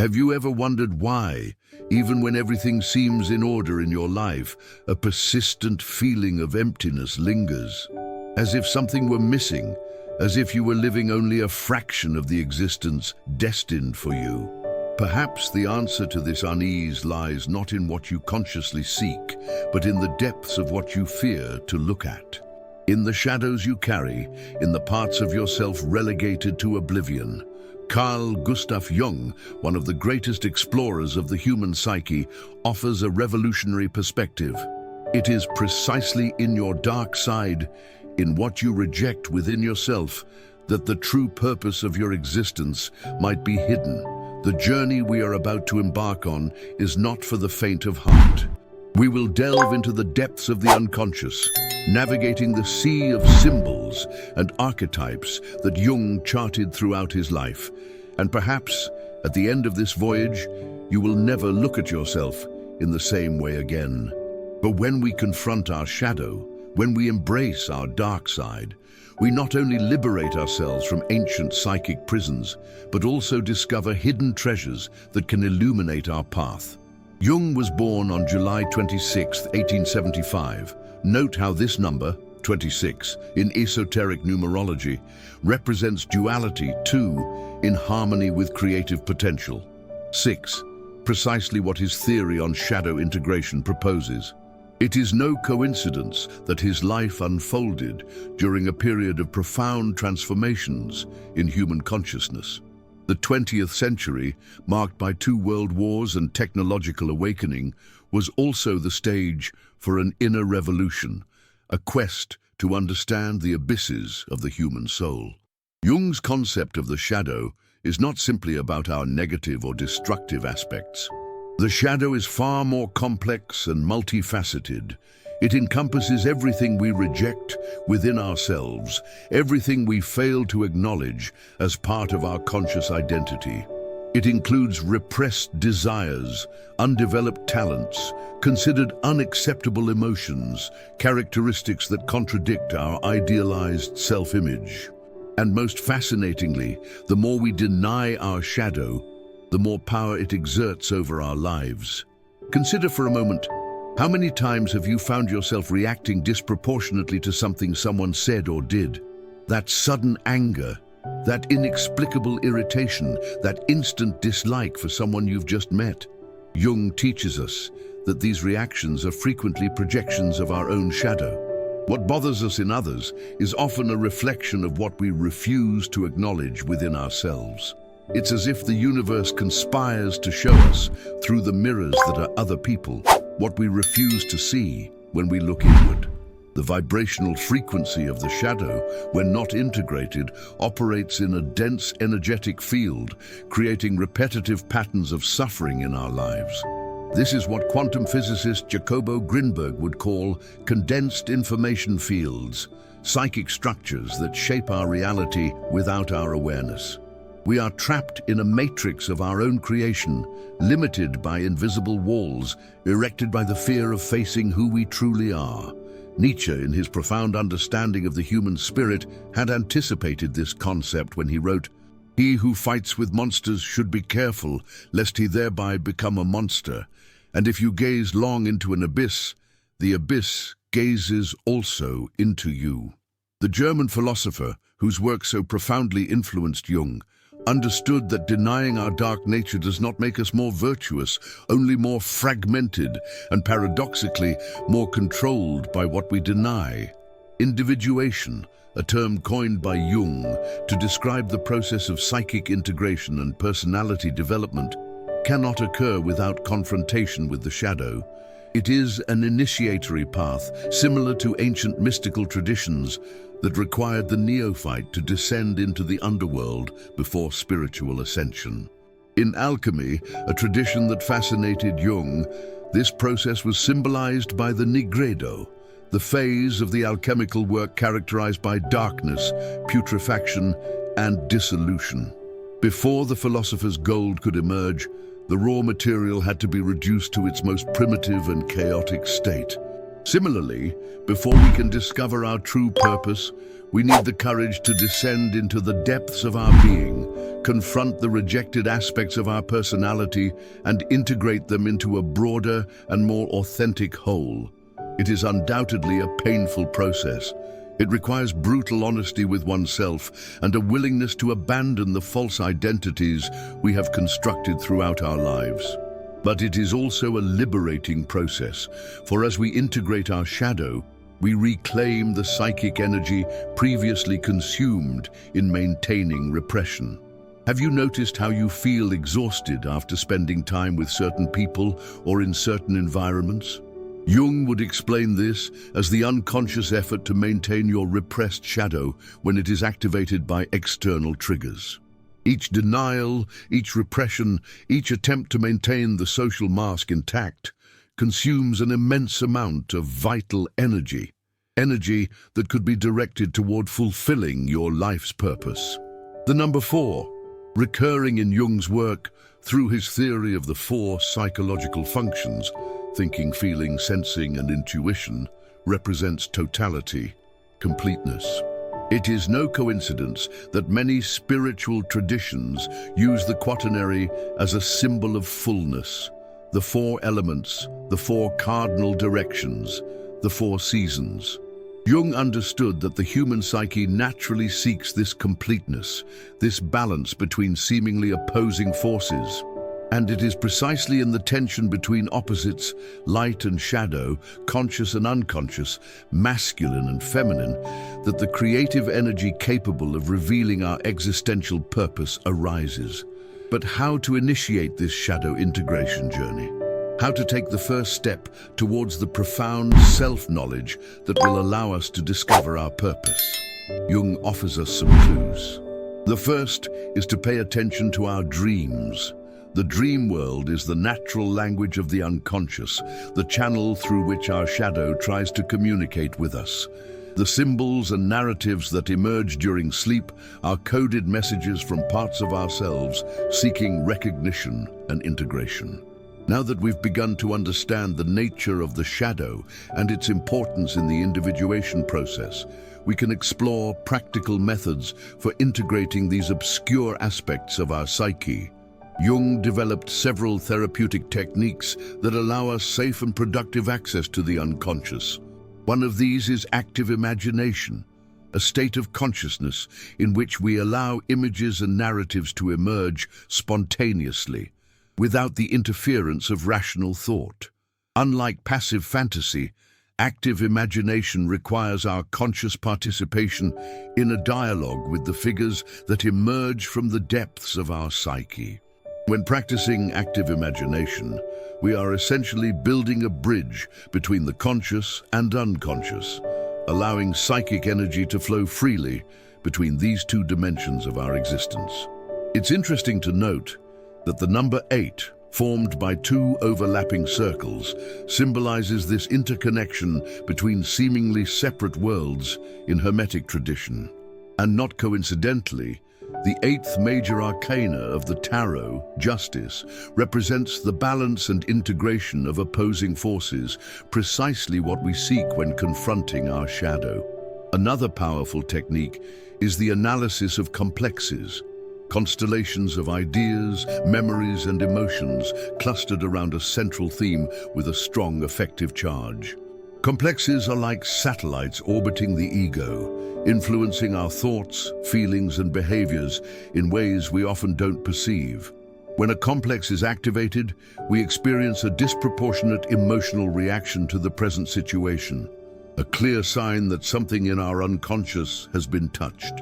Have you ever wondered why, even when everything seems in order in your life, a persistent feeling of emptiness lingers? As if something were missing, as if you were living only a fraction of the existence destined for you. Perhaps the answer to this unease lies not in what you consciously seek, but in the depths of what you fear to look at. In the shadows you carry, in the parts of yourself relegated to oblivion. Carl Gustav Jung, one of the greatest explorers of the human psyche, offers a revolutionary perspective. It is precisely in your dark side, in what you reject within yourself, that the true purpose of your existence might be hidden. The journey we are about to embark on is not for the faint of heart. We will delve into the depths of the unconscious, navigating the sea of symbols and archetypes that Jung charted throughout his life. And perhaps, at the end of this voyage, you will never look at yourself in the same way again. But when we confront our shadow, when we embrace our dark side, we not only liberate ourselves from ancient psychic prisons, but also discover hidden treasures that can illuminate our path. Jung was born on July 26, 1875. Note how this number, 26, in esoteric numerology, represents duality, 2, in harmony with creative potential. 6, precisely what his theory on shadow integration proposes. It is no coincidence that his life unfolded during a period of profound transformations in human consciousness. The 20th century, marked by 2 world wars and technological awakening, was also the stage for an inner revolution, a quest to understand the abysses of the human soul. Jung's concept of the shadow is not simply about our negative or destructive aspects. The shadow is far more complex and multifaceted. It encompasses everything we reject within ourselves, everything we fail to acknowledge as part of our conscious identity. It includes repressed desires, undeveloped talents, considered unacceptable emotions, characteristics that contradict our idealized self-image. And most fascinatingly, the more we deny our shadow, the more power it exerts over our lives. Consider for a moment, how many times have you found yourself reacting disproportionately to something someone said or did? That sudden anger, that inexplicable irritation, that instant dislike for someone you've just met. Jung teaches us that these reactions are frequently projections of our own shadow. What bothers us in others is often a reflection of what we refuse to acknowledge within ourselves. It's as if the universe conspires to show us, through the mirrors that are other people, what we refuse to see when we look inward. The vibrational frequency of the shadow, when not integrated, operates in a dense energetic field, creating repetitive patterns of suffering in our lives. This is what quantum physicist Jacobo Grinberg would call condensed information fields, psychic structures that shape our reality without our awareness. We are trapped in a matrix of our own creation, limited by invisible walls, erected by the fear of facing who we truly are. Nietzsche, in his profound understanding of the human spirit, had anticipated this concept when he wrote, "He who fights with monsters should be careful, lest he thereby become a monster. And if you gaze long into an abyss, the abyss gazes also into you." The German philosopher, whose work so profoundly influenced Jung, understood that denying our dark nature does not make us more virtuous, only more fragmented, and paradoxically, more controlled by what we deny. Individuation, a term coined by Jung to describe the process of psychic integration and personality development, cannot occur without confrontation with the shadow. It is an initiatory path, similar to ancient mystical traditions, that required the neophyte to descend into the underworld before spiritual ascension. In alchemy, a tradition that fascinated Jung, this process was symbolized by the nigredo, the phase of the alchemical work characterized by darkness, putrefaction, and dissolution. Before the philosopher's gold could emerge, the raw material had to be reduced to its most primitive and chaotic state. Similarly, before we can discover our true purpose, we need the courage to descend into the depths of our being, confront the rejected aspects of our personality, and integrate them into a broader and more authentic whole. It is undoubtedly a painful process. It requires brutal honesty with oneself and a willingness to abandon the false identities we have constructed throughout our lives. But it is also a liberating process, for as we integrate our shadow, we reclaim the psychic energy previously consumed in maintaining repression. Have you noticed how you feel exhausted after spending time with certain people or in certain environments? Jung would explain this as the unconscious effort to maintain your repressed shadow when it is activated by external triggers. Each denial, each repression, each attempt to maintain the social mask intact consumes an immense amount of vital energy that could be directed toward fulfilling your life's purpose. The number 4, recurring in Jung's work through his theory of the 4 psychological functions, thinking, feeling, sensing, and intuition, represents totality, completeness. It is no coincidence that many spiritual traditions use the quaternary as a symbol of fullness, the 4 elements, the 4 cardinal directions, the 4 seasons. Jung understood that the human psyche naturally seeks this completeness, this balance between seemingly opposing forces. And it is precisely in the tension between opposites, light and shadow, conscious and unconscious, masculine and feminine, that the creative energy capable of revealing our existential purpose arises. But how to initiate this shadow integration journey? How to take the first step towards the profound self-knowledge that will allow us to discover our purpose? Jung offers us some clues. The first is to pay attention to our dreams. The dream world is the natural language of the unconscious, the channel through which our shadow tries to communicate with us. The symbols and narratives that emerge during sleep are coded messages from parts of ourselves seeking recognition and integration. Now that we've begun to understand the nature of the shadow and its importance in the individuation process, we can explore practical methods for integrating these obscure aspects of our psyche. Jung developed several therapeutic techniques that allow us safe and productive access to the unconscious. One of these is active imagination, a state of consciousness in which we allow images and narratives to emerge spontaneously, without the interference of rational thought. Unlike passive fantasy, active imagination requires our conscious participation in a dialogue with the figures that emerge from the depths of our psyche. When practicing active imagination, we are essentially building a bridge between the conscious and unconscious, allowing psychic energy to flow freely between these 2 dimensions of our existence. It's interesting to note that the number 8, formed by 2 overlapping circles, symbolizes this interconnection between seemingly separate worlds in Hermetic tradition. And not coincidentally, the 8th major arcana of the tarot, Justice, represents the balance and integration of opposing forces, precisely what we seek when confronting our shadow. Another powerful technique is the analysis of complexes, constellations of ideas, memories, and emotions clustered around a central theme with a strong affective charge. Complexes are like satellites orbiting the ego, influencing our thoughts, feelings, and behaviors in ways we often don't perceive. When a complex is activated, we experience a disproportionate emotional reaction to the present situation, a clear sign that something in our unconscious has been touched.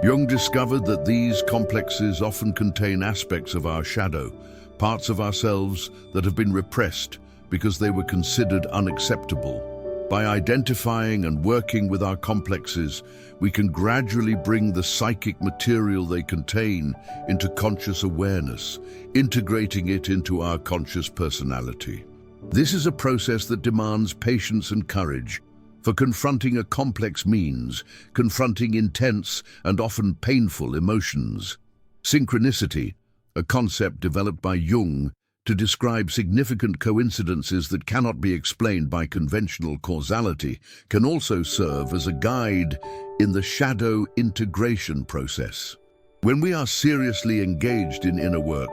Jung discovered that these complexes often contain aspects of our shadow, parts of ourselves that have been repressed because they were considered unacceptable. By identifying and working with our complexes, we can gradually bring the psychic material they contain into conscious awareness, integrating it into our conscious personality. This is a process that demands patience and courage, for confronting a complex means confronting intense and often painful emotions. Synchronicity, a concept developed by Jung, to describe significant coincidences that cannot be explained by conventional causality, can also serve as a guide in the shadow integration process. When we are seriously engaged in inner work,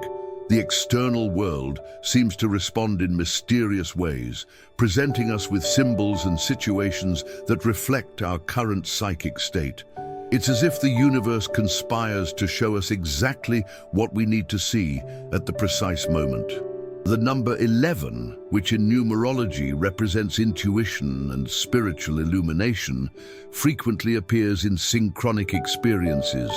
the external world seems to respond in mysterious ways, presenting us with symbols and situations that reflect our current psychic state. It's as if the universe conspires to show us exactly what we need to see at the precise moment. The number 11, which in numerology represents intuition and spiritual illumination, frequently appears in synchronic experiences.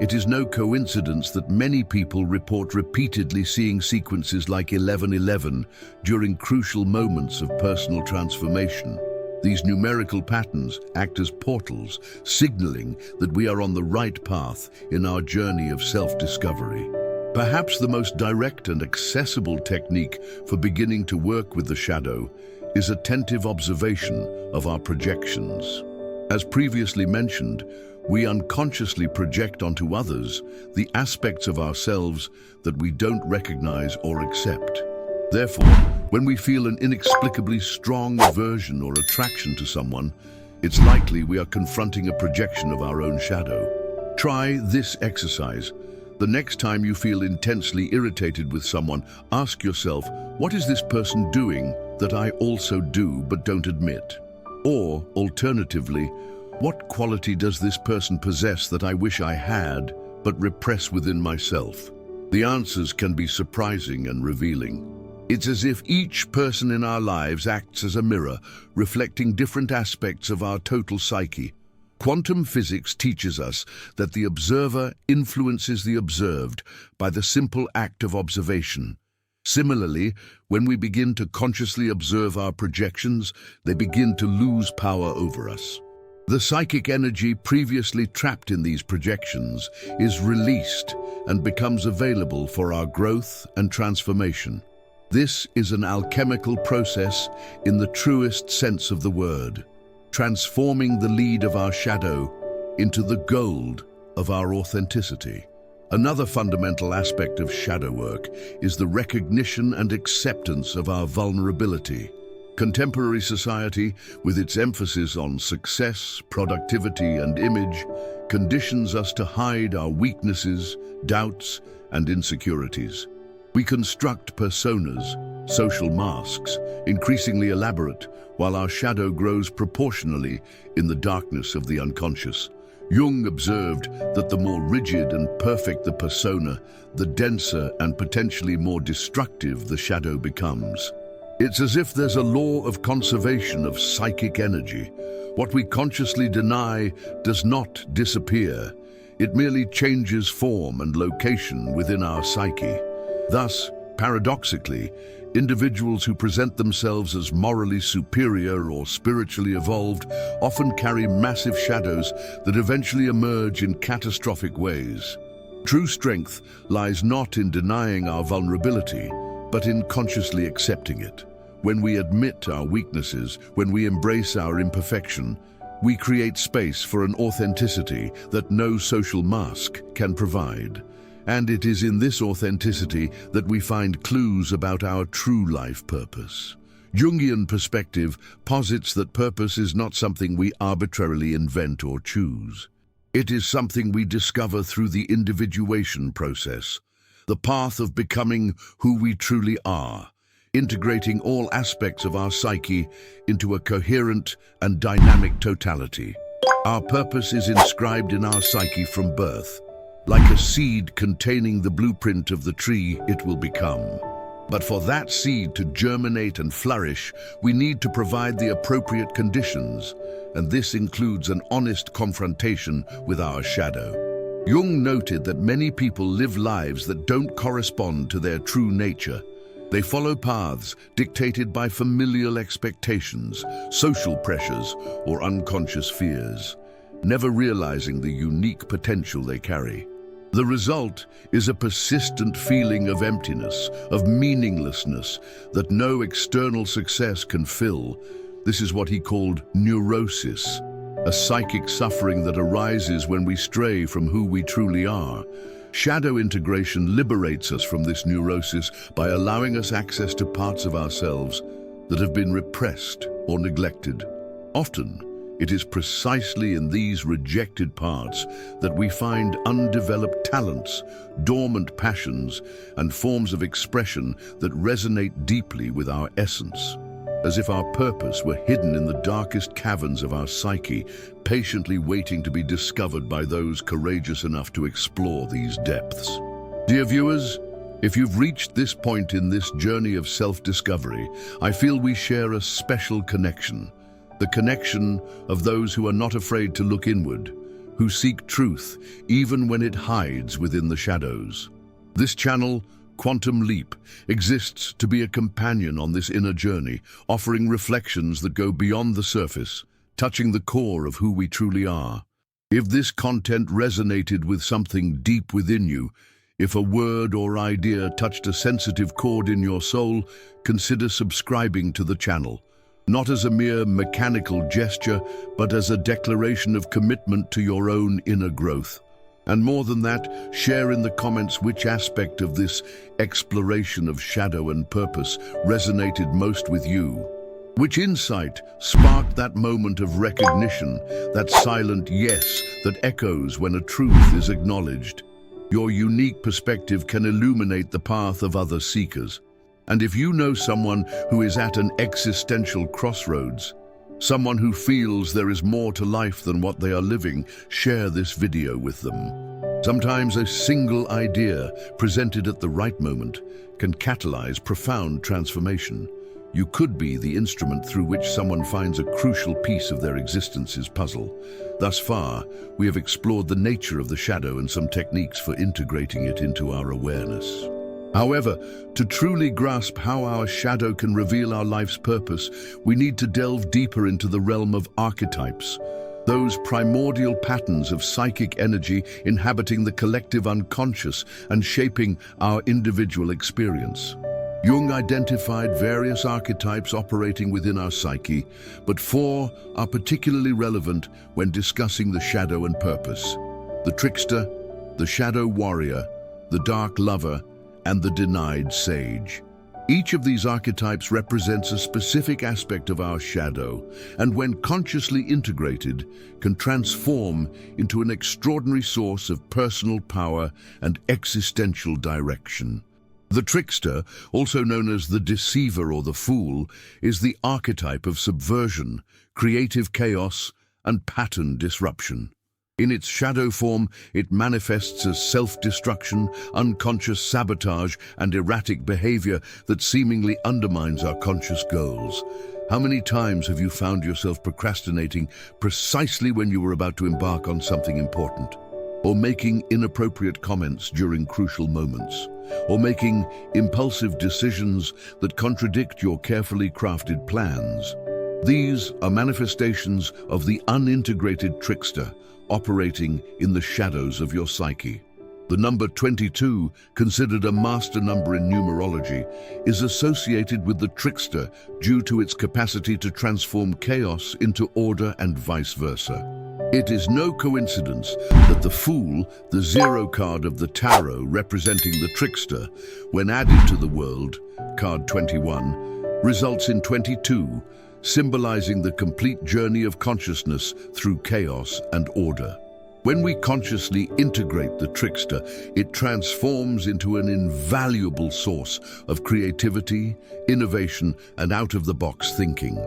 It is no coincidence that many people report repeatedly seeing sequences like 1111 during crucial moments of personal transformation. These numerical patterns act as portals, signaling that we are on the right path in our journey of self-discovery. Perhaps the most direct and accessible technique for beginning to work with the shadow is attentive observation of our projections. As previously mentioned, we unconsciously project onto others the aspects of ourselves that we don't recognize or accept. Therefore, when we feel an inexplicably strong aversion or attraction to someone, it's likely we are confronting a projection of our own shadow. Try this exercise. The next time you feel intensely irritated with someone, ask yourself, what is this person doing that I also do but don't admit? Or, alternatively, what quality does this person possess that I wish I had but repress within myself? The answers can be surprising and revealing. It's as if each person in our lives acts as a mirror, reflecting different aspects of our total psyche. Quantum physics teaches us that the observer influences the observed by the simple act of observation. Similarly, when we begin to consciously observe our projections, they begin to lose power over us. The psychic energy previously trapped in these projections is released and becomes available for our growth and transformation. This is an alchemical process in the truest sense of the word, transforming the lead of our shadow into the gold of our authenticity. Another fundamental aspect of shadow work is the recognition and acceptance of our vulnerability. Contemporary society, with its emphasis on success, productivity, and image, conditions us to hide our weaknesses, doubts, and insecurities. We construct personas, social masks, increasingly elaborate, while our shadow grows proportionally in the darkness of the unconscious. Jung observed that the more rigid and perfect the persona, the denser and potentially more destructive the shadow becomes. It's as if there's a law of conservation of psychic energy. What we consciously deny does not disappear. It merely changes form and location within our psyche. Thus, paradoxically, individuals who present themselves as morally superior or spiritually evolved often carry massive shadows that eventually emerge in catastrophic ways. True strength lies not in denying our vulnerability, but in consciously accepting it. When we admit our weaknesses, when we embrace our imperfection, we create space for an authenticity that no social mask can provide. And it is in this authenticity that we find clues about our true life purpose. Jungian perspective posits that purpose is not something we arbitrarily invent or choose. It is something we discover through the individuation process, the path of becoming who we truly are, integrating all aspects of our psyche into a coherent and dynamic totality. Our purpose is inscribed in our psyche from birth, like a seed containing the blueprint of the tree it will become. But for that seed to germinate and flourish, we need to provide the appropriate conditions, and this includes an honest confrontation with our shadow. Jung noted that many people live lives that don't correspond to their true nature. They follow paths dictated by familial expectations, social pressures, or unconscious fears, never realizing the unique potential they carry. The result is a persistent feeling of emptiness, of meaninglessness, that no external success can fill. This is what he called neurosis, a psychic suffering that arises when we stray from who we truly are. Shadow integration liberates us from this neurosis by allowing us access to parts of ourselves that have been repressed or neglected. Often, it is precisely in these rejected parts that we find undeveloped talents, dormant passions, and forms of expression that resonate deeply with our essence. As if our purpose were hidden in the darkest caverns of our psyche, patiently waiting to be discovered by those courageous enough to explore these depths. Dear viewers, if you've reached this point in this journey of self-discovery, I feel we share a special connection. The connection of those who are not afraid to look inward, who seek truth even when it hides within the shadows. This channel, Quantum Leap, exists to be a companion on this inner journey, offering reflections that go beyond the surface, touching the core of who we truly are. If this content resonated with something deep within you, if a word or idea touched a sensitive chord in your soul, consider subscribing to the channel. Not as a mere mechanical gesture, but as a declaration of commitment to your own inner growth. And more than that, share in the comments which aspect of this exploration of shadow and purpose resonated most with you. Which insight sparked that moment of recognition, that silent yes that echoes when a truth is acknowledged. Your unique perspective can illuminate the path of other seekers. And if you know someone who is at an existential crossroads, someone who feels there is more to life than what they are living, share this video with them. Sometimes a single idea presented at the right moment can catalyze profound transformation. You could be the instrument through which someone finds a crucial piece of their existence's puzzle. Thus far, we have explored the nature of the shadow and some techniques for integrating it into our awareness. However, to truly grasp how our shadow can reveal our life's purpose, we need to delve deeper into the realm of archetypes, those primordial patterns of psychic energy inhabiting the collective unconscious and shaping our individual experience. Jung identified various archetypes operating within our psyche, but 4 are particularly relevant when discussing the shadow and purpose: the trickster, the shadow warrior, the dark lover, and the denied sage. Each of these archetypes represents a specific aspect of our shadow, and when consciously integrated, can transform into an extraordinary source of personal power and existential direction. The trickster, also known as the deceiver or the fool, is the archetype of subversion, creative chaos, and pattern disruption. In its shadow form, it manifests as self-destruction, unconscious sabotage, and erratic behavior that seemingly undermines our conscious goals. How many times have you found yourself procrastinating precisely when you were about to embark on something important? Or making inappropriate comments during crucial moments? Or making impulsive decisions that contradict your carefully crafted plans? These are manifestations of the unintegrated trickster, operating in the shadows of your psyche. The number 22, considered a master number in numerology, is associated with the trickster due to its capacity to transform chaos into order and vice versa. It is no coincidence that the Fool, the 0 card of the tarot representing the trickster, when added to the world, card 21, results in 22, symbolizing the complete journey of consciousness through chaos and order. When we consciously integrate the trickster, it transforms into an invaluable source of creativity, innovation, and out-of-the-box thinking.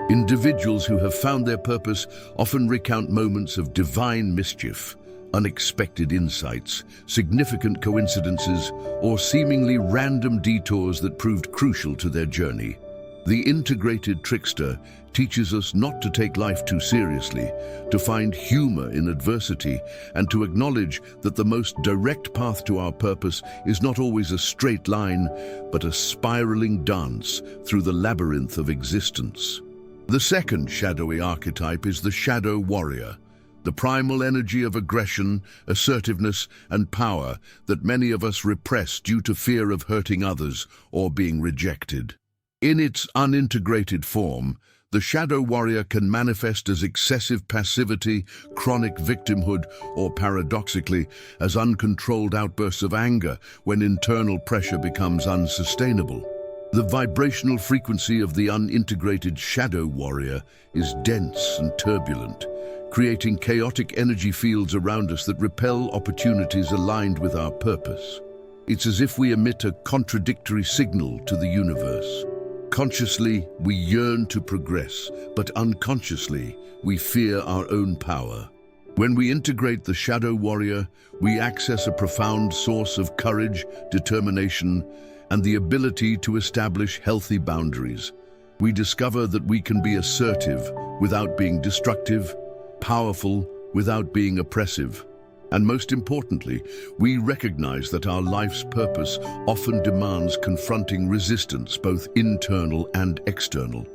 Individuals who have found their purpose often recount moments of divine mischief, unexpected insights, significant coincidences, or seemingly random detours that proved crucial to their journey. The integrated trickster teaches us not to take life too seriously, to find humor in adversity, and to acknowledge that the most direct path to our purpose is not always a straight line, but a spiraling dance through the labyrinth of existence. The second shadowy archetype is the shadow warrior, the primal energy of aggression, assertiveness, and power that many of us repress due to fear of hurting others or being rejected. In its unintegrated form, The shadow warrior can manifest as excessive passivity, chronic victimhood, or paradoxically, as uncontrolled outbursts of anger when internal pressure becomes unsustainable. The vibrational frequency of the unintegrated shadow warrior is dense and turbulent, creating chaotic energy fields around us that repel opportunities aligned with our purpose. It's as if we emit a contradictory signal to the universe. Consciously, we yearn to progress, but unconsciously, we fear our own power. When we integrate the shadow warrior, we access a profound source of courage, determination, and the ability to establish healthy boundaries. We discover that we can be assertive without being destructive, powerful without being oppressive. And most importantly, we recognize that our life's purpose often demands confronting resistance, both internal and external.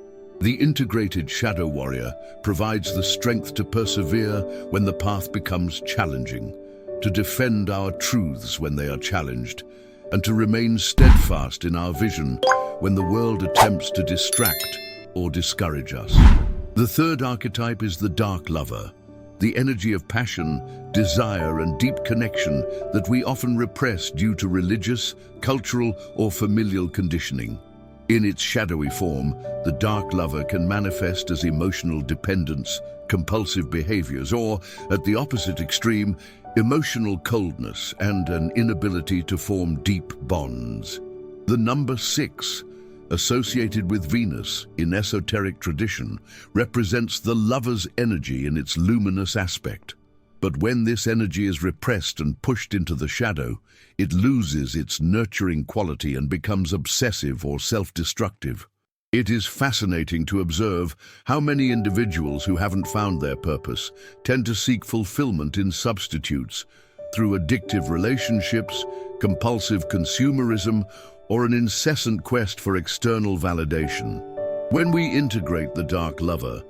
The integrated shadow warrior provides the strength to persevere when the path becomes challenging, to defend our truths when they are challenged, and to remain steadfast in our vision when the world attempts to distract or discourage us. The third archetype is the dark lover, the energy of passion, desire, and deep connection that we often repress due to religious, cultural, or familial conditioning. In its shadowy form, the dark lover can manifest as emotional dependence, compulsive behaviors, or, at the opposite extreme, emotional coldness and an inability to form deep bonds. The number 6, associated with Venus in esoteric tradition, represents the lover's energy in its luminous aspect. But when this energy is repressed and pushed into the shadow, it loses its nurturing quality and becomes obsessive or self-destructive. It is fascinating to observe how many individuals who haven't found their purpose tend to seek fulfillment in substitutes through addictive relationships, compulsive consumerism, or an incessant quest for external validation. When we integrate the dark lover,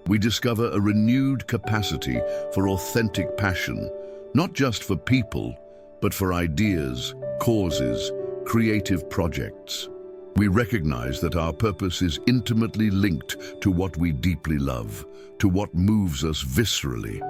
we discover a renewed capacity for authentic passion, not just for people, but for ideas, causes, creative projects. We recognize that our purpose is intimately linked to what we deeply love, to what moves us viscerally.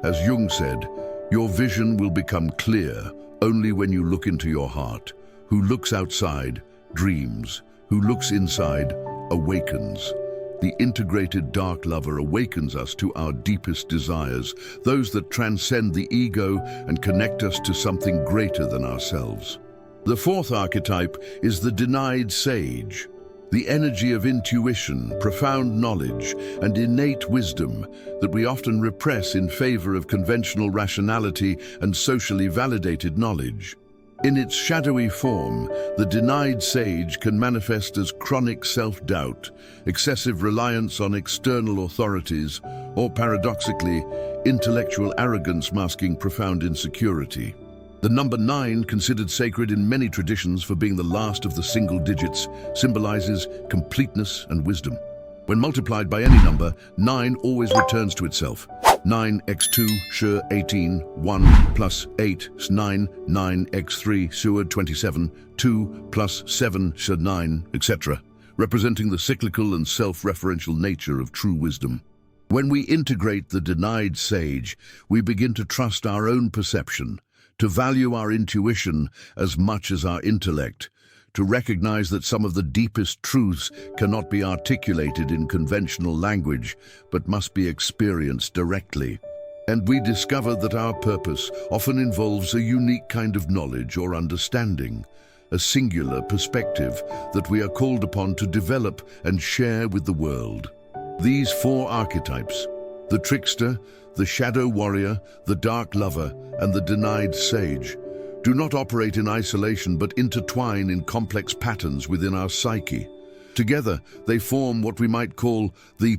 As Jung said, your vision will become clear only when you look into your heart. Who looks outside dreams, who looks inside awakens. The integrated dark lover awakens us to our deepest desires, those that transcend the ego and connect us to something greater than ourselves. The fourth archetype is the denied sage, the energy of intuition, profound knowledge, and innate wisdom that we often repress in favor of conventional rationality and socially validated knowledge. In its shadowy form, the denied sage can manifest as chronic self-doubt, excessive reliance on external authorities, or paradoxically, intellectual arrogance masking profound insecurity. The number 9, considered sacred in many traditions for being the last of the single digits, symbolizes completeness and wisdom. When multiplied by any number, 9 always returns to itself. 9x2 sure 18, 1 plus 8 is 9, 9x3 sure 27, 2 plus 7 sure 9, etc., representing the cyclical and self-referential nature of true wisdom. When we integrate the denied sage, we begin to trust our own perception, to value our intuition as much as our intellect, to recognize that some of the deepest truths cannot be articulated in conventional language, but must be experienced directly. And we discover that our purpose often involves a unique kind of knowledge or understanding, a singular perspective that we are called upon to develop and share with the world. These 4 archetypes, the trickster, the shadow warrior, the dark lover, and the denied sage, do not operate in isolation but intertwine in complex patterns within our psyche. Together, they form what we might call the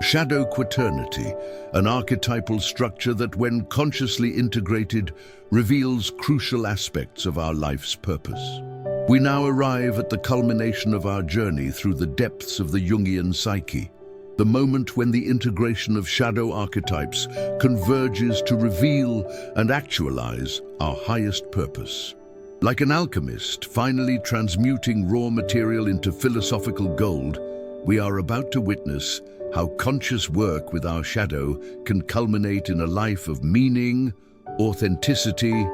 shadow quaternity, an archetypal structure that, when consciously integrated, reveals crucial aspects of our life's purpose. We now arrive at the culmination of our journey through the depths of the Jungian psyche, the moment when the integration of shadow archetypes converges to reveal and actualize our highest purpose. Like an alchemist finally transmuting raw material into philosophical gold, We are about to witness how conscious work with our shadow can culminate in a life of meaning, authenticity,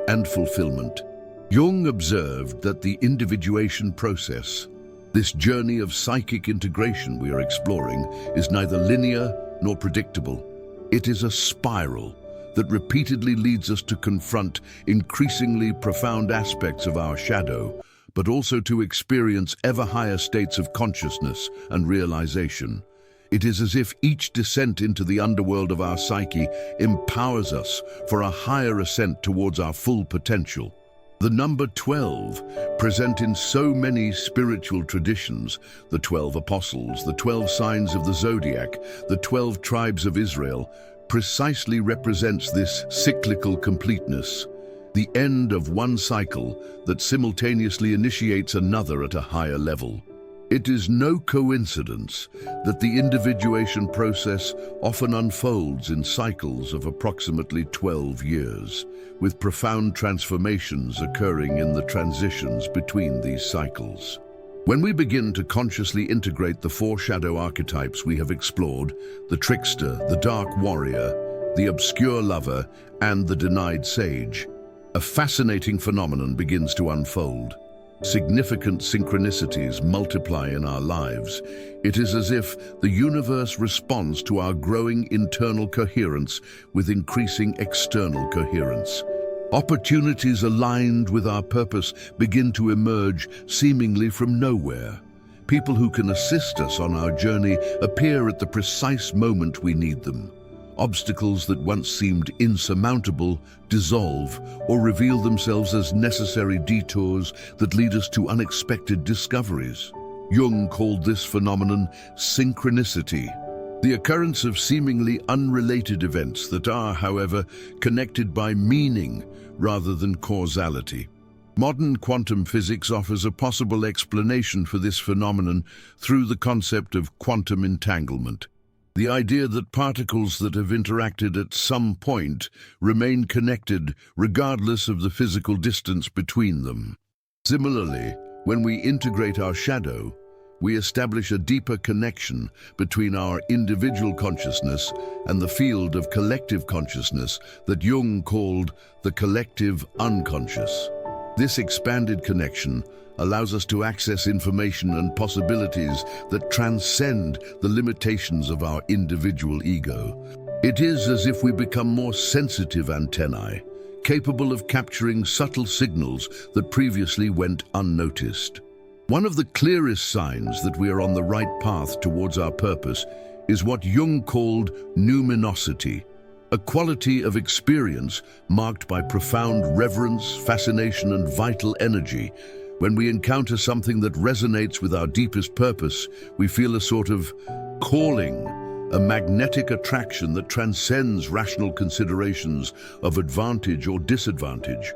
and fulfillment. Jung observed that the individuation process, this journey of psychic integration we are exploring, is neither linear nor predictable. It is a spiral that repeatedly leads us to confront increasingly profound aspects of our shadow, but also to experience ever higher states of consciousness and realization. It is as if each descent into the underworld of our psyche empowers us for a higher ascent towards our full potential. The number 12, present in so many spiritual traditions, the 12 apostles, the 12 signs of the zodiac, the 12 tribes of Israel, precisely represents this cyclical completeness, the end of one cycle that simultaneously initiates another at a higher level. It is no coincidence that the individuation process often unfolds in cycles of approximately 12 years, with profound transformations occurring in the transitions between these cycles. When we begin to consciously integrate the four shadow archetypes we have explored, the trickster, the dark warrior, the obscure lover, and the denied sage, a fascinating phenomenon begins to unfold. Significant synchronicities multiply in our lives. It is as if the universe responds to our growing internal coherence with increasing external coherence. Opportunities aligned with our purpose begin to emerge seemingly from nowhere. People who can assist us on our journey appear at the precise moment we need them. Obstacles that once seemed insurmountable dissolve or reveal themselves as necessary detours that lead us to unexpected discoveries. Jung called this phenomenon synchronicity, the occurrence of seemingly unrelated events that are, however, connected by meaning rather than causality. Modern quantum physics offers a possible explanation for this phenomenon through the concept of quantum entanglement. The idea that particles that have interacted at some point remain connected regardless of the physical distance between them. Similarly, when we integrate our shadow, we establish a deeper connection between our individual consciousness and the field of collective consciousness that Jung called the collective unconscious. This expanded connection allows us to access information and possibilities that transcend the limitations of our individual ego. It is as if we become more sensitive antennae, capable of capturing subtle signals that previously went unnoticed. One of the clearest signs that we are on the right path towards our purpose is what Jung called numinosity, a quality of experience marked by profound reverence, fascination, and vital energy. When we encounter something that resonates with our deepest purpose, we feel a sort of calling, a magnetic attraction that transcends rational considerations of advantage or disadvantage.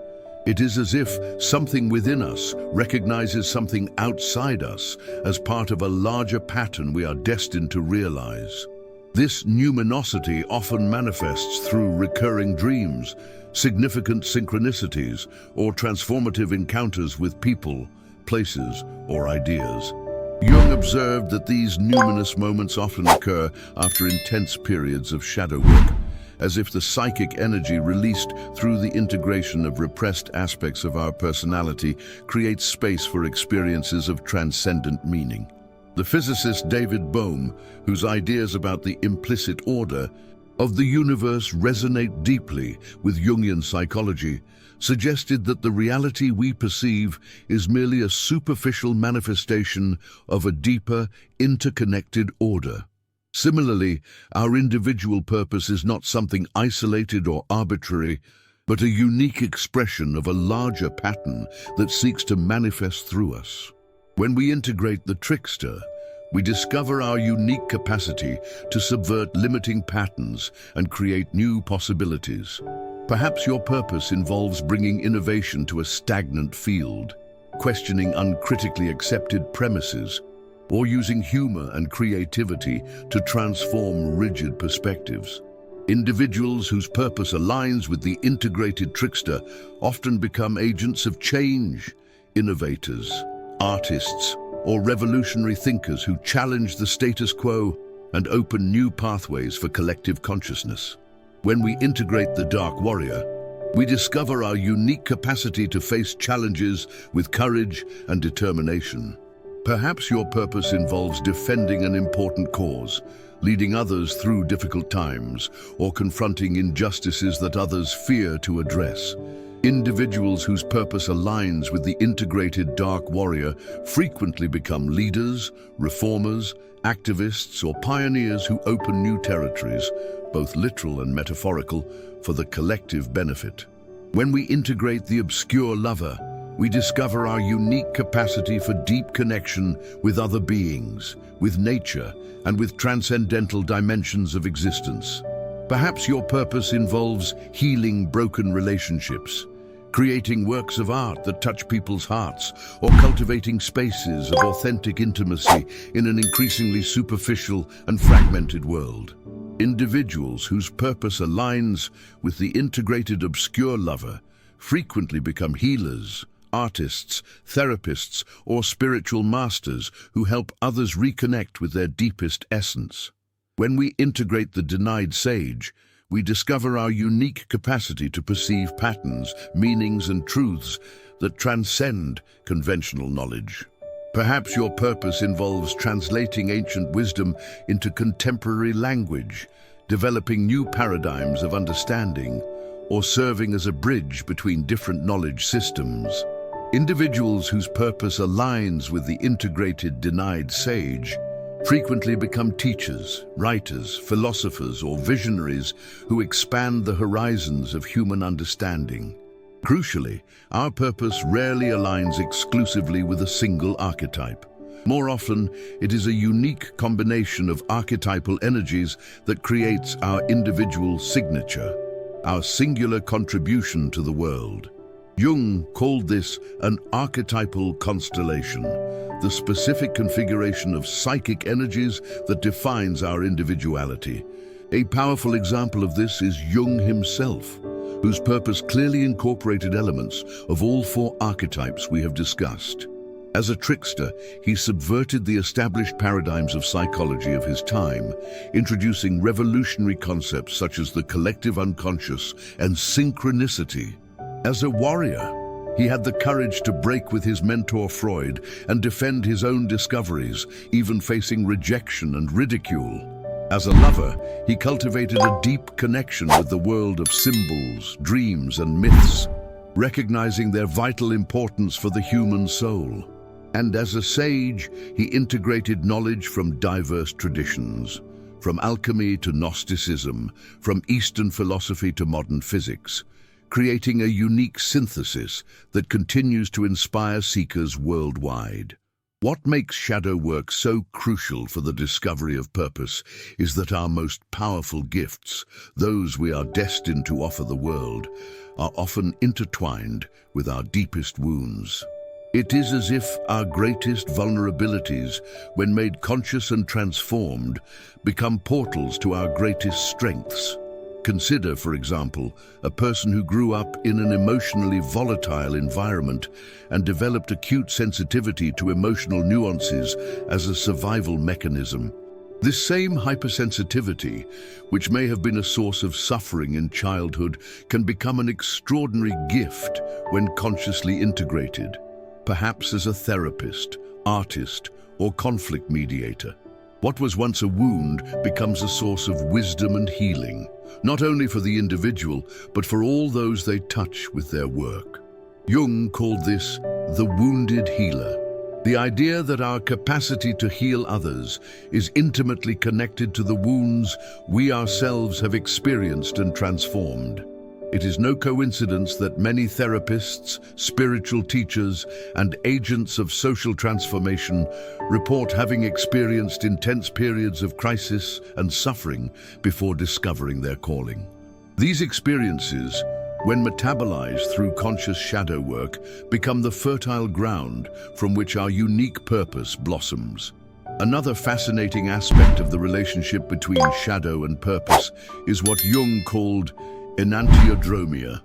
It is as if something within us recognizes something outside us as part of a larger pattern we are destined to realize. This numinosity often manifests through recurring dreams, significant synchronicities, or transformative encounters with people, places, or ideas. Jung observed that these numinous moments often occur after intense periods of shadow work, as if the psychic energy released through the integration of repressed aspects of our personality creates space for experiences of transcendent meaning. The physicist David Bohm, whose ideas about the implicit order of the universe resonate deeply with Jungian psychology, suggested that the reality we perceive is merely a superficial manifestation of a deeper, interconnected order. Similarly, our individual purpose is not something isolated or arbitrary, but a unique expression of a larger pattern that seeks to manifest through us. When we integrate the trickster, we discover our unique capacity to subvert limiting patterns and create new possibilities. Perhaps your purpose involves bringing innovation to a stagnant field, questioning uncritically accepted premises, or using humor and creativity to transform rigid perspectives. Individuals whose purpose aligns with the integrated trickster often become agents of change, innovators, artists, or revolutionary thinkers who challenge the status quo and open new pathways for collective consciousness. When we integrate the Dark Warrior, we discover our unique capacity to face challenges with courage and determination. Perhaps your purpose involves defending an important cause, leading others through difficult times, or confronting injustices that others fear to address. Individuals whose purpose aligns with the integrated Dark Warrior frequently become leaders, reformers, activists, or pioneers who open new territories, both literal and metaphorical, for the collective benefit. When we integrate the obscure lover, we discover our unique capacity for deep connection with other beings, with nature, and with transcendental dimensions of existence. Perhaps your purpose involves healing broken relationships, creating works of art that touch people's hearts, or cultivating spaces of authentic intimacy in an increasingly superficial and fragmented world. Individuals whose purpose aligns with the integrated obscure lover frequently become healers, artists, therapists, or spiritual masters who help others reconnect with their deepest essence. When we integrate the denied sage, we discover our unique capacity to perceive patterns, meanings, and truths that transcend conventional knowledge. Perhaps your purpose involves translating ancient wisdom into contemporary language, developing new paradigms of understanding, or serving as a bridge between different knowledge systems. Individuals whose purpose aligns with the integrated denied sage frequently become teachers, writers, philosophers, or visionaries who expand the horizons of human understanding. Crucially, our purpose rarely aligns exclusively with a single archetype. More often, it is a unique combination of archetypal energies that creates our individual signature, our singular contribution to the world. Jung called this an archetypal constellation, the specific configuration of psychic energies that defines our individuality. A powerful example of this is Jung himself, whose purpose clearly incorporated elements of all four archetypes we have discussed. As a trickster, he subverted the established paradigms of psychology of his time, introducing revolutionary concepts such as the collective unconscious and synchronicity. As a warrior, he had the courage to break with his mentor Freud and defend his own discoveries, even facing rejection and ridicule. As a lover, he cultivated a deep connection with the world of symbols, dreams, and myths, recognizing their vital importance for the human soul. And as a sage, he integrated knowledge from diverse traditions, from alchemy to Gnosticism, from Eastern philosophy to modern physics, creating a unique synthesis that continues to inspire seekers worldwide. What makes shadow work so crucial for the discovery of purpose is that our most powerful gifts, those we are destined to offer the world, are often intertwined with our deepest wounds. It is as if our greatest vulnerabilities, when made conscious and transformed, become portals to our greatest strengths. Consider, for example, a person who grew up in an emotionally volatile environment and developed acute sensitivity to emotional nuances as a survival mechanism. This same hypersensitivity, which may have been a source of suffering in childhood, can become an extraordinary gift when consciously integrated, perhaps as a therapist, artist, or conflict mediator. What was once a wound becomes a source of wisdom and healing, not only for the individual, but for all those they touch with their work. Jung called this the wounded healer, the idea that our capacity to heal others is intimately connected to the wounds we ourselves have experienced and transformed. It is no coincidence that many therapists, spiritual teachers, and agents of social transformation report having experienced intense periods of crisis and suffering before discovering their calling. These experiences, when metabolized through conscious shadow work, become the fertile ground from which our unique purpose blossoms. Another fascinating aspect of the relationship between shadow and purpose is what Jung called enantiodromia,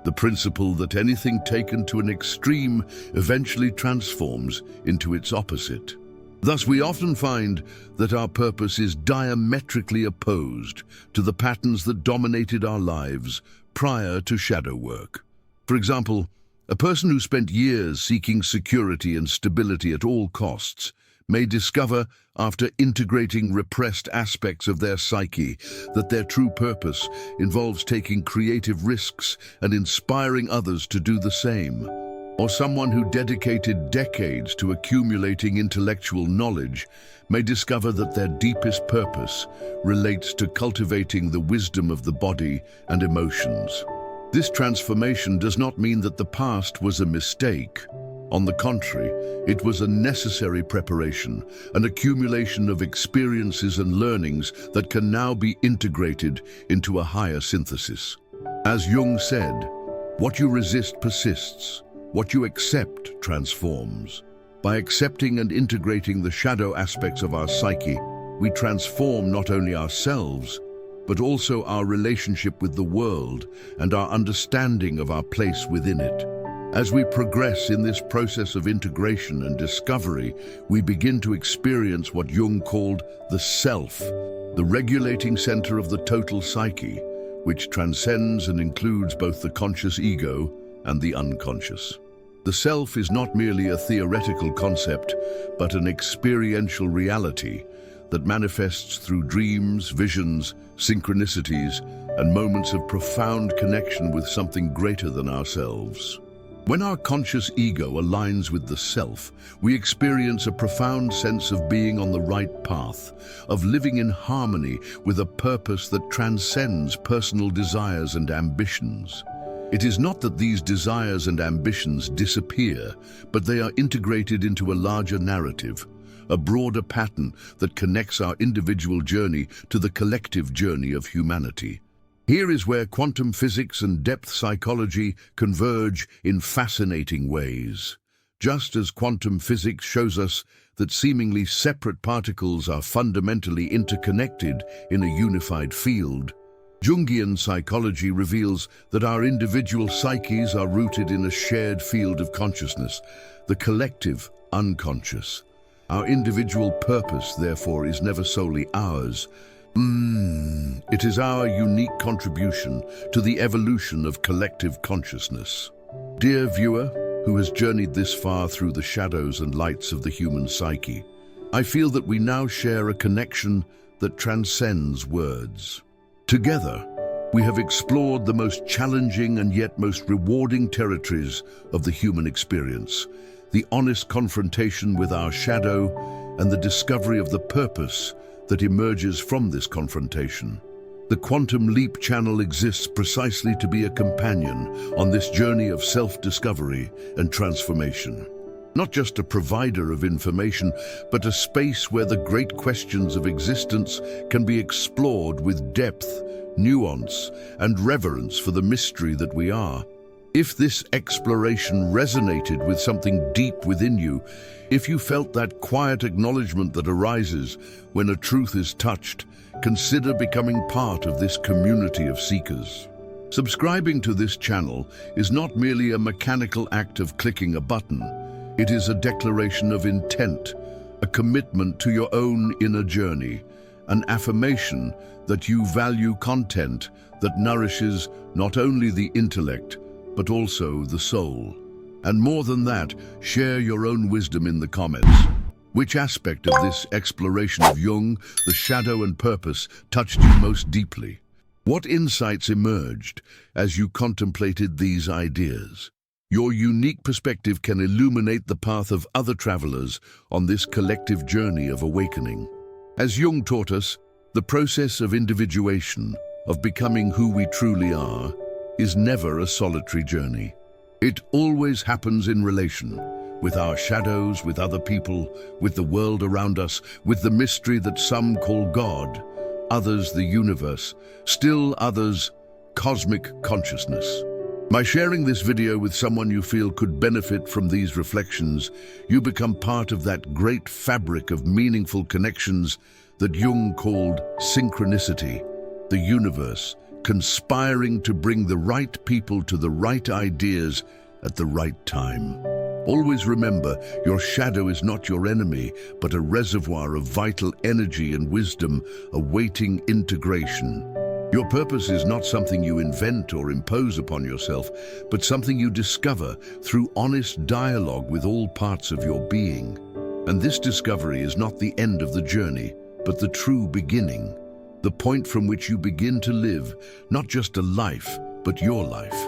the principle that anything taken to an extreme eventually transforms into its opposite. Thus, we often find that our purpose is diametrically opposed to the patterns that dominated our lives prior to shadow work. For example, a person who spent years seeking security and stability at all costs may discover, after integrating repressed aspects of their psyche, that their true purpose involves taking creative risks and inspiring others to do the same. Or someone who dedicated decades to accumulating intellectual knowledge may discover that their deepest purpose relates to cultivating the wisdom of the body and emotions. This transformation does not mean that the past was a mistake. On the contrary, it was a necessary preparation, an accumulation of experiences and learnings that can now be integrated into a higher synthesis. As Jung said, "What you resist persists. What you accept transforms." By accepting and integrating the shadow aspects of our psyche, we transform not only ourselves, but also our relationship with the world and our understanding of our place within it. As we progress in this process of integration and discovery, we begin to experience what Jung called the self, the regulating center of the total psyche, which transcends and includes both the conscious ego and the unconscious. The self is not merely a theoretical concept, but an experiential reality that manifests through dreams, visions, synchronicities, and moments of profound connection with something greater than ourselves. When our conscious ego aligns with the self, we experience a profound sense of being on the right path, of living in harmony with a purpose that transcends personal desires and ambitions. It is not that these desires and ambitions disappear, but they are integrated into a larger narrative, a broader pattern that connects our individual journey to the collective journey of humanity. Here is where quantum physics and depth psychology converge in fascinating ways. Just as quantum physics shows us that seemingly separate particles are fundamentally interconnected in a unified field, Jungian psychology reveals that our individual psyches are rooted in a shared field of consciousness, the collective unconscious. Our individual purpose, therefore, is never solely ours. It is our unique contribution to the evolution of collective consciousness. Dear viewer, who has journeyed this far through the shadows and lights of the human psyche, I feel that we now share a connection that transcends words. Together, we have explored the most challenging and yet most rewarding territories of the human experience, the honest confrontation with our shadow and the discovery of the purpose that emerges from this confrontation. The Quantum Leap channel exists precisely to be a companion on this journey of self-discovery and transformation. Not just a provider of information, but a space where the great questions of existence can be explored with depth, nuance, and reverence for the mystery that we are. If this exploration resonated with something deep within you, if you felt that quiet acknowledgement that arises when a truth is touched, consider becoming part of this community of seekers. Subscribing to this channel is not merely a mechanical act of clicking a button. It is a declaration of intent, a commitment to your own inner journey, an affirmation that you value content that nourishes not only the intellect, but also the soul. And more than that, share your own wisdom in the comments. Which aspect of this exploration of Jung, the shadow and purpose, touched you most deeply? What insights emerged as you contemplated these ideas? Your unique perspective can illuminate the path of other travelers on this collective journey of awakening. As Jung taught us, the process of individuation, of becoming who we truly are, is never a solitary journey. It always happens in relation, with our shadows, with other people, with the world around us, with the mystery that some call God, others the universe, still others cosmic consciousness. By sharing this video with someone you feel could benefit from these reflections, you become part of that great fabric of meaningful connections that Jung called synchronicity, the universe conspiring to bring the right people to the right ideas at the right time. Always remember, your shadow is not your enemy, but a reservoir of vital energy and wisdom awaiting integration. Your purpose is not something you invent or impose upon yourself, but something you discover through honest dialogue with all parts of your being. And this discovery is not the end of the journey, but the true beginning, the point from which you begin to live, not just a life, but your life,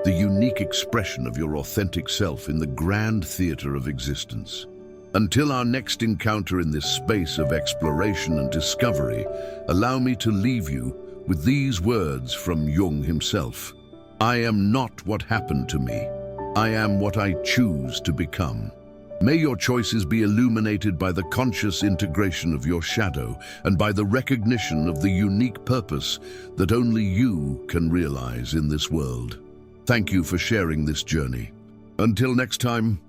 the unique expression of your authentic self in the grand theater of existence. Until our next encounter in this space of exploration and discovery, allow me to leave you with these words from Jung himself. I am not what happened to me. I am what I choose to become. May your choices be illuminated by the conscious integration of your shadow and by the recognition of the unique purpose that only you can realize in this world. Thank you for sharing this journey. Until next time,